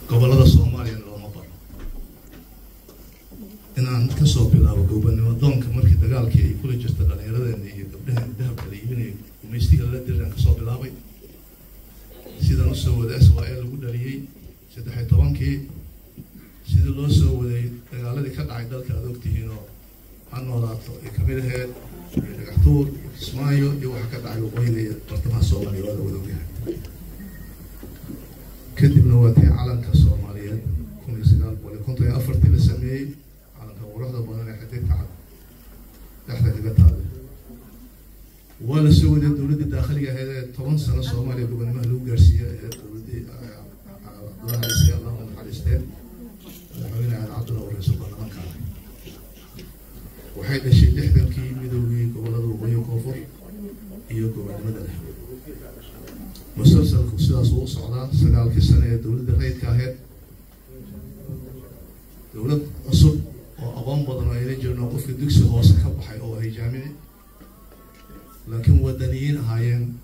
gobolada Soomaaliya looma baro inaan ka soo bilaabo gobolnimo doonka markii dagaalkii ay kula jirta dhalinyaradeena iyo gabdhaha dahab kala iibinay gumaystiga la diran ka soo bilaabay sidaan u soo waday SYL lagu dhaliyay 13kii sida loo soo waday dagaaladii ka dhacay dalka aad ogtihiin oo aan noolaato ee kamid ahayd dhagaxtuur Kismaayo iyo waxa ka dhacay waqooyiga iyo bartamaha Soomaaliya wada wadoogaha كدبنا واتي على كصوماليات كوني سجال ولا كنت يا أفرت لسمي على كورة ضبانا حتى تعب تحت الجتال ولا سوى الدولة الداخلية هذا 8 سنة صوماليا قبل ما هلو جارسيا الدولة الله يسير الله من حالستين حوالينا على عبد الله ورسول الله ما كان وحيد الشيء تحت كي مدوي قبل ضروري كفر يوكو بعد مدة مسلسل كوسيدا سوق صعدا سجال كسنة الدولة الرئيس كاهد دولة أصل وأبان بدنا يرجع نوقف الدكس هو سكب حي أو هي جامعة لكن ودنيين هاين